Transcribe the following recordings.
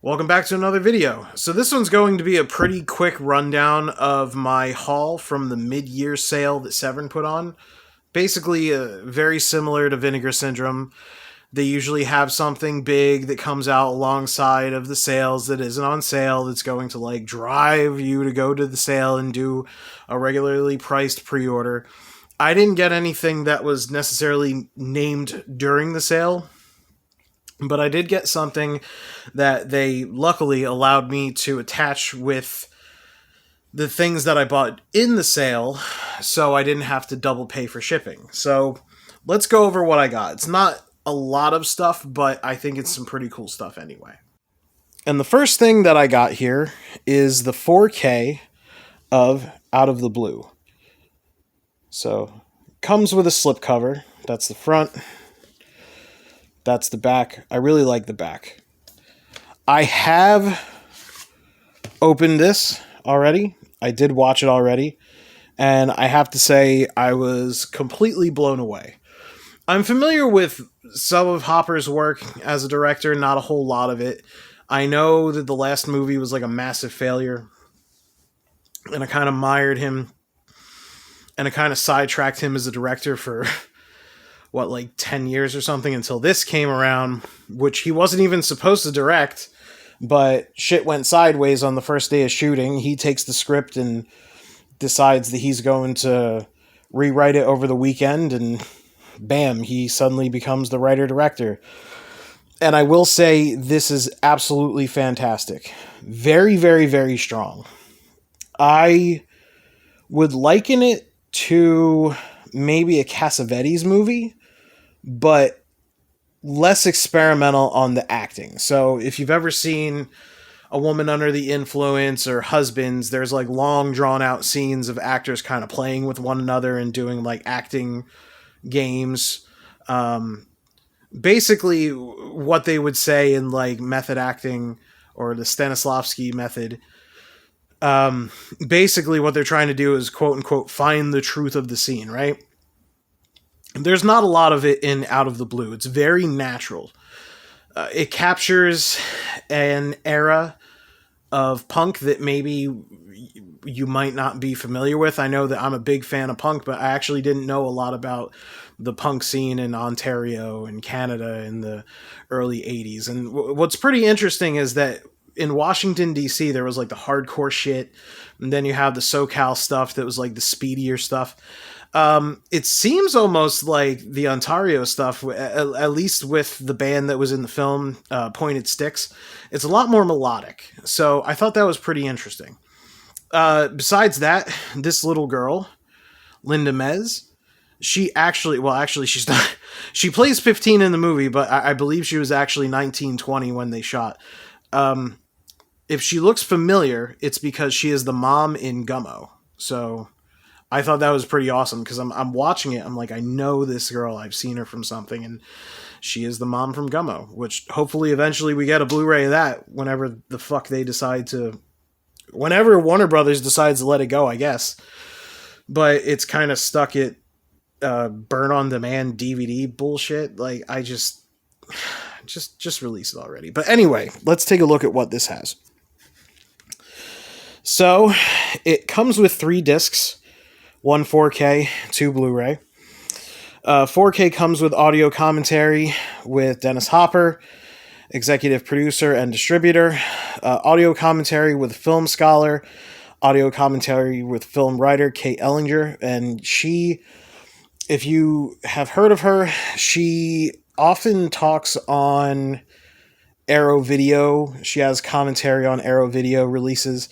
Welcome back to another video. So this one's going to be a pretty quick rundown of my haul from the mid-year sale that Severin put on. Basically, very similar to Vinegar Syndrome. They usually have something big that comes out alongside of the sales that isn't on sale that's going to like drive you to go to the sale and do a regularly priced pre-order. I didn't get anything that was necessarily named during the sale, but I did get something that they luckily allowed me to attach with the things that I bought in the sale, so I didn't have to double pay for shipping. So let's go over what I got. It's not a lot of stuff, but I think it's some pretty cool stuff anyway. And the first thing that I got here is the 4K of Out of the Blue. So comes with a slipcover. That's the front. That's the back. I really like the back. I have opened this already. I did watch it already. And I have to say, I was completely blown away. I'm familiar with some of Hopper's work as a director, not a whole lot of it. I know that the last movie was like a massive failure. And I kind of mired him. And I kind of sidetracked him as a director for like 10 years or something until this came around, which he wasn't even supposed to direct, but shit went sideways on the first day of shooting. He takes the script and decides that he's going to rewrite it over the weekend, and bam, he suddenly becomes the writer-director. And I will say this is absolutely fantastic. Very, very, very strong. I would liken it to maybe a Cassavetes movie, but less experimental on the acting. So if you've ever seen A Woman Under the Influence or Husbands, there's like long drawn out scenes of actors kind of playing with one another and doing like acting games. Basically what they would say in like method acting or the Stanislavski method. Basically what they're trying to do is quote unquote find the truth of the scene, right? There's not a lot of it in Out of the Blue. It's very natural. It captures an era of punk that maybe you might not be familiar with. I know that I'm a big fan of punk, but I actually didn't know a lot about the punk scene in Ontario and Canada in the early 80s. And what's pretty interesting is that in Washington, D.C., there was like the hardcore shit, and then you have the SoCal stuff that was like the speedier stuff. It seems almost like the Ontario stuff, at least with the band that was in the film, Pointed Sticks. It's a lot more melodic. So I thought that was pretty interesting. Besides that, this little girl, Linda Mez, she's not, she plays 15 in the movie, but I believe she was actually 19, 20 when they shot. If she looks familiar, it's because she is the mom in Gummo. So I thought that was pretty awesome because I'm watching it. I'm like, I know this girl. I've seen her from something, and she is the mom from Gummo, which hopefully eventually we get a Blu-ray of that whenever the fuck they decide to, whenever Warner Brothers decides to let it go, I guess. But it's kind of stuck at burn on demand DVD bullshit. Like I just release it already. But anyway, let's take a look at what this has. So it comes with 3 discs. 1 4K, 2 Blu-ray. 4K comes with audio commentary with Dennis Hopper, executive producer and distributor. Audio commentary with film scholar. Audio commentary with film writer Kate Ellinger. And she, if you have heard of her, she often talks on Arrow Video. She has commentary on Arrow Video releases.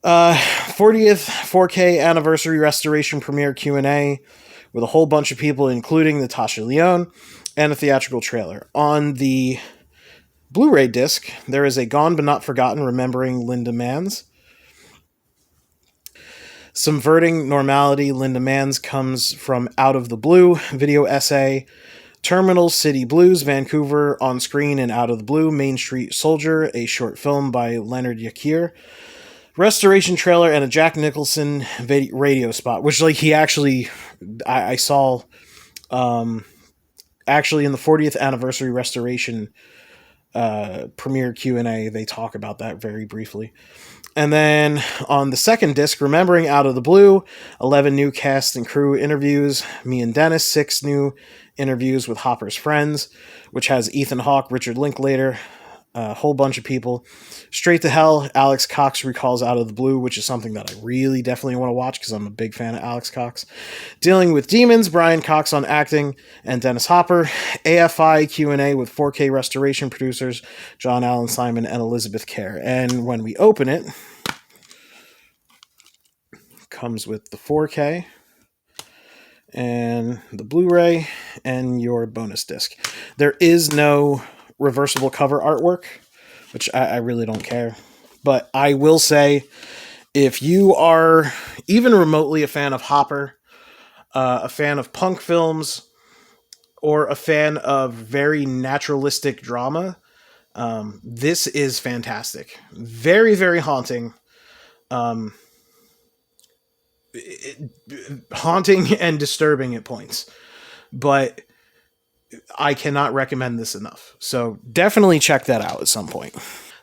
40th 4K anniversary restoration premiere Q&A with a whole bunch of people, including Natasha Lyonne, and a theatrical trailer. On the Blu-ray disc, there is a Gone But Not Forgotten Remembering Linda Manz. Subverting Normality, Linda Manz comes from Out of the Blue, video essay. Terminal City Blues, Vancouver, On Screen and Out of the Blue, Main Street Soldier, a short film by Leonard Yakir. Restoration trailer and a Jack Nicholson radio spot, which like he actually, I saw, actually in the 40th anniversary restoration premiere Q&A, they talk about that very briefly. And then on the second disc, Remembering Out of the Blue, 11 new cast and crew interviews, me and Dennis, 6 new interviews with Hopper's friends, which has Ethan Hawke, Richard Linklater, a whole bunch of people. Straight to Hell, Alex Cox recalls Out of the Blue, which is something that I really definitely want to watch because I'm a big fan of Alex Cox. Dealing with Demons, Brian Cox on acting, and Dennis Hopper. AFI Q&A with 4K restoration producers John Allen Simon and Elizabeth Kerr. And when we open it, comes with the 4K and the Blu-ray and your bonus disc. There is no reversible cover artwork, which I really don't care. But I will say, if you are even remotely a fan of Hopper, a fan of punk films, or a fan of very naturalistic drama, this is fantastic. Very, very haunting. Haunting and disturbing at points. But I cannot recommend this enough. So definitely check that out at some point.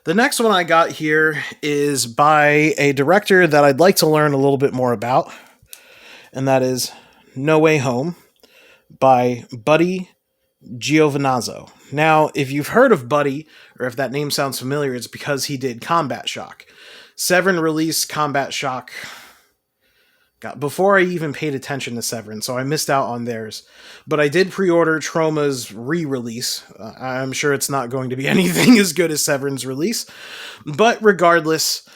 The next one I got here is by a director that I'd like to learn a little bit more about, and that is No Way Home by Buddy Giovinazzo. Now, if you've heard of Buddy, or if that name sounds familiar, it's because he did Combat Shock. Severin released Combat Shock before I even paid attention to Severin, so I missed out on theirs. But I did pre-order Troma's re-release. I'm sure it's not going to be anything as good as Severin's release. But regardless,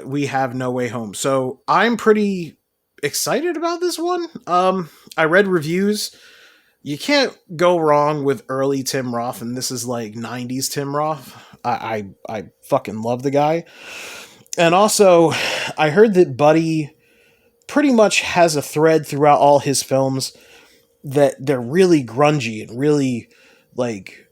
we have No Way Home. So I'm pretty excited about this one. I read reviews. You can't go wrong with early Tim Roth, and this is like 90s Tim Roth. I fucking love the guy. And also, I heard that Buddy pretty much has a thread throughout all his films that they're really grungy and really like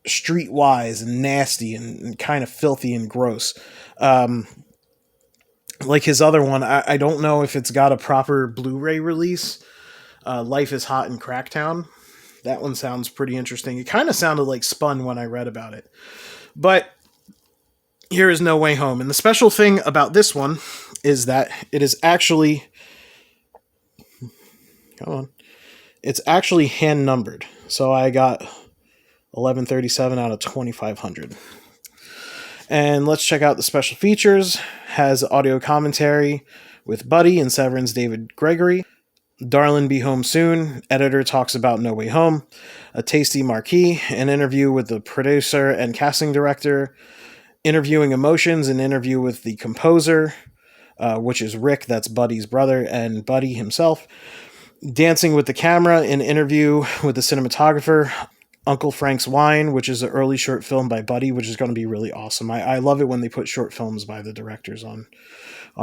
streetwise and nasty and kind of filthy and gross. Like his other one, I don't know if it's got a proper Blu-ray release. Life is Hot in Cracktown. That one sounds pretty interesting. It kind of sounded like Spun when I read about it. But here is No Way Home. And the special thing about this one is that it is actually, it's actually hand numbered. So I got 1137 out of 2500. And let's check out the special features. Has audio commentary with Buddy and Severin's David Gregory. Darlin' Be Home Soon. Editor talks about No Way Home. A tasty marquee. An interview with the producer and casting director. Interviewing Emotions. An interview with the composer, which is Rick, that's Buddy's brother, and Buddy himself. Dancing with the Camera. An interview with the cinematographer. Uncle Frank's Wine, which is an early short film by Buddy, which is going to be really awesome. I love it when they put short films by the directors on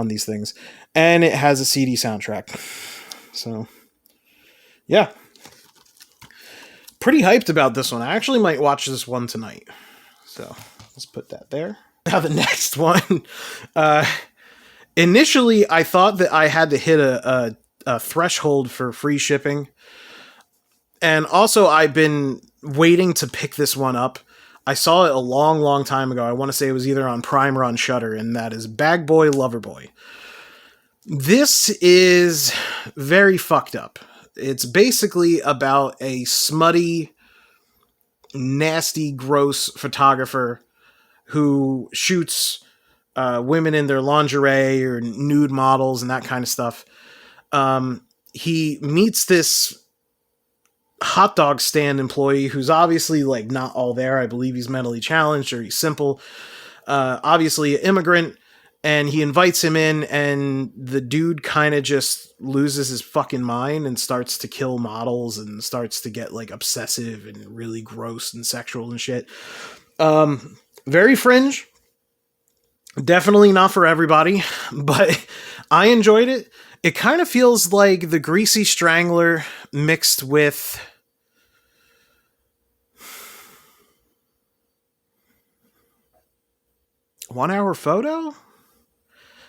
these things. And it has a CD soundtrack. So, yeah. Pretty hyped about this one. I actually might watch this one tonight. So, let's put that there. Now the next one. Initially, I thought that I had to hit a threshold for free shipping. And also, I've been waiting to pick this one up. I saw it a long, long time ago. I want to say it was either on Prime or on Shudder, and that is Bag Boy Lover Boy. This is very fucked up. It's basically about a smutty, nasty, gross photographer who shoots women in their lingerie or nude models and that kind of stuff. He meets this hot dog stand employee who's obviously like not all there. I believe he's mentally challenged or he's simple. Obviously an immigrant, and he invites him in, and the dude kind of just loses his fucking mind and starts to kill models and starts to get like obsessive and really gross and sexual and shit. Very fringe. Definitely not for everybody, but I enjoyed it. It kind of feels like The Greasy Strangler mixed with One Hour Photo?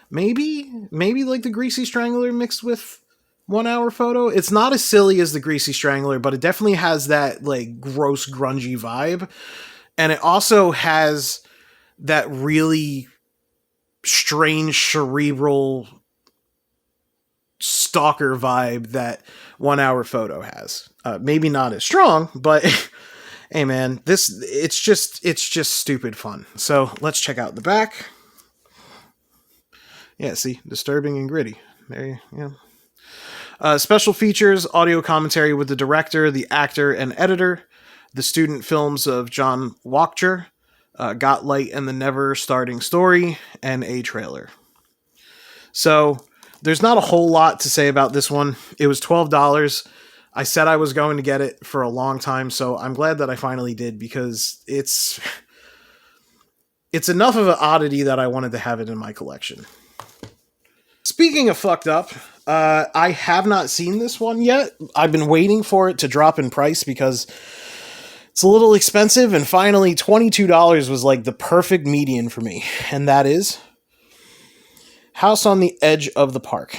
Maybe like The Greasy Strangler mixed with 1 Hour Photo. It's not as silly as The Greasy Strangler, but it definitely has that like gross, grungy vibe. And it also has that really strange cerebral stalker vibe that 1 Hour Photo has. Maybe not as strong, but hey man, it's just stupid fun. So let's check out the back. Yeah, see, disturbing and gritty. There you go. Special features, audio commentary with the director, the actor, and editor. The student films of John Wachter, Got Light and the Never Starting Story, and a trailer. So there's not a whole lot to say about this one. It was $12. I said I was going to get it for a long time, so I'm glad that I finally did, because it's enough of an oddity that I wanted to have it in my collection. Speaking of fucked up, I have not seen this one yet. I've been waiting for it to drop in price because it's a little expensive, and finally $22 was like the perfect median for me, and that is House on the Edge of the Park.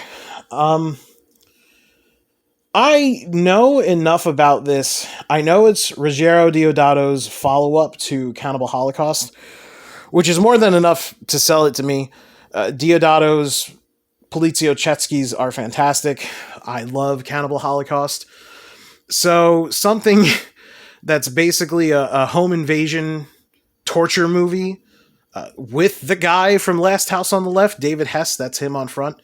I know enough about this. I know it's Ruggiero Deodato's follow-up to Cannibal Holocaust, which is more than enough to sell it to me. Deodato's Polizio Chetskis are fantastic. I love Cannibal Holocaust. So something that's basically a home invasion torture movie with the guy from Last House on the Left, David Hess, that's him on front,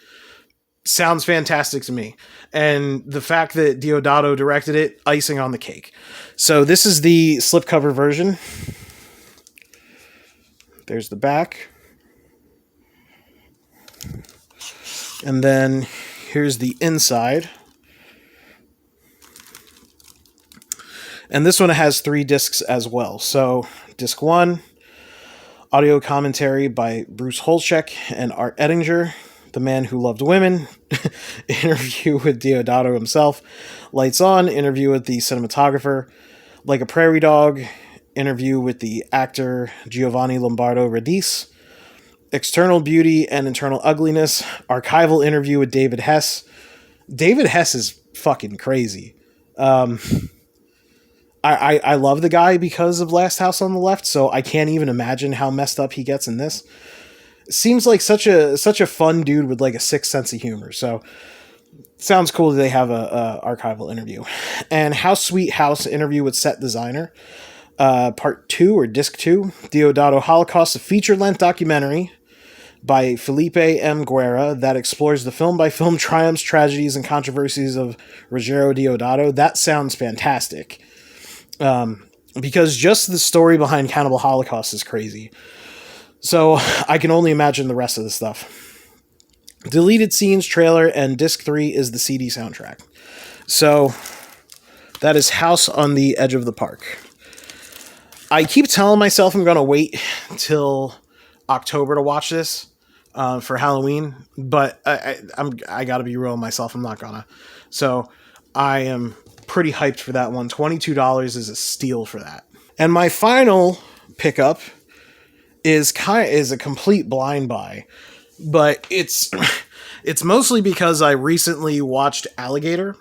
sounds fantastic to me. And the fact that Deodato directed it, icing on the cake. So this is the slipcover version. There's the back. And then here's the inside. And this one has 3 discs as well. So disc 1, audio commentary by Bruce Holzschek and Art Ettinger, The Man Who Loved Women, interview with Deodato himself, Lights On, interview with the cinematographer, Like a Prairie Dog, interview with the actor Giovanni Lombardo Radice, External Beauty and Internal Ugliness, archival interview with David Hess. David Hess is fucking crazy. I love the guy because of Last House on the Left, so I can't even imagine how messed up he gets in this. Seems like such a fun dude with like a sick sense of humor. So sounds cool that they have a archival interview. And House Sweet House, interview with set designer. Part 2 or disc 2, Deodato Holocaust, a feature-length documentary by Felipe M. Guerra that explores the film-by-film triumphs, tragedies, and controversies of Ruggiero Deodato. That sounds fantastic. Because just the story behind Cannibal Holocaust is crazy. So I can only imagine the rest of the stuff. Deleted scenes trailer, and disc 3 is the CD soundtrack. So that is House on the Edge of the Park. I keep telling myself I'm going to wait till October to watch this for Halloween, but I got to be real with myself. I'm not gonna. So I am pretty hyped for that one. $22 is a steal for that. And my final pickup is a complete blind buy, but it's mostly because I recently watched Alligator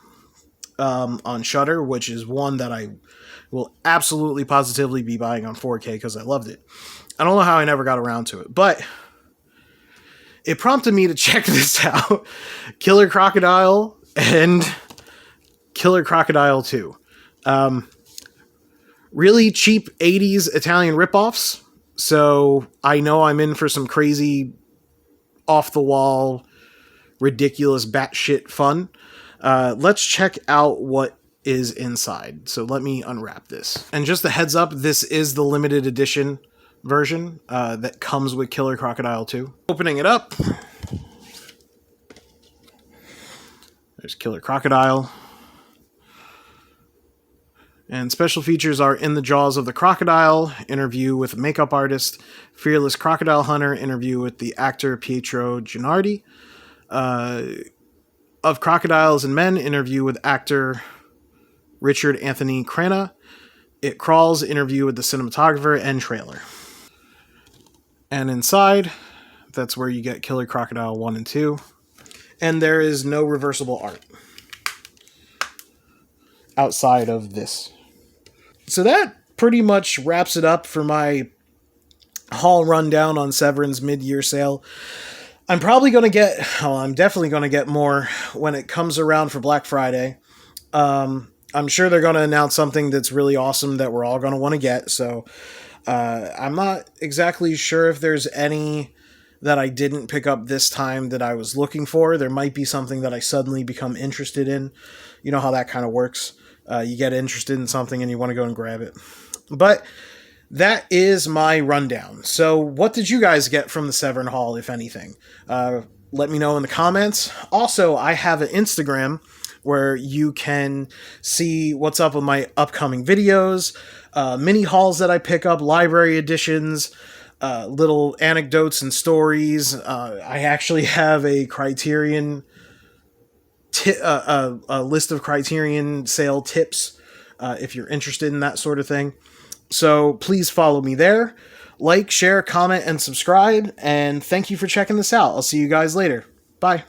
on Shudder, which is one that I will absolutely positively be buying on 4K because I loved it. I don't know how I never got around to it, but it prompted me to check this out. Killer Crocodile and Killer Crocodile 2. Really cheap 80s Italian ripoffs. So I know I'm in for some crazy, off-the-wall, ridiculous batshit fun. Let's check out what is inside. So let me unwrap this. And just a heads up, this is the limited edition version that comes with Killer Crocodile 2. Opening it up. There's Killer Crocodile. And special features are In the Jaws of the Crocodile, interview with a makeup artist, Fearless Crocodile Hunter, interview with the actor Pietro Gennardi, Of Crocodiles and Men, interview with actor Richard Anthony Crenna, It Crawls, interview with the cinematographer, and trailer. And inside, that's where you get Killer Crocodile 1 and 2. And there is no reversible art outside of this. So that pretty much wraps it up for my haul rundown on Severin's mid-year sale. I'm definitely going to get more when it comes around for Black Friday. I'm sure they're going to announce something that's really awesome that we're all going to want to get. So I'm not exactly sure if there's any that I didn't pick up this time that I was looking for. There might be something that I suddenly become interested in. You know how that kind of works. You get interested in something and you want to go and grab it. But that is my rundown. So what did you guys get from the Severin haul, if anything? Let me know in the comments. Also, I have an Instagram where you can see what's up with my upcoming videos, mini hauls that I pick up, library editions, little anecdotes and stories. I actually have a Criterion, a list of Criterion sale tips if you're interested in that sort of thing. So please follow me there. Like, share, comment, and subscribe. And thank you for checking this out. I'll see you guys later. Bye.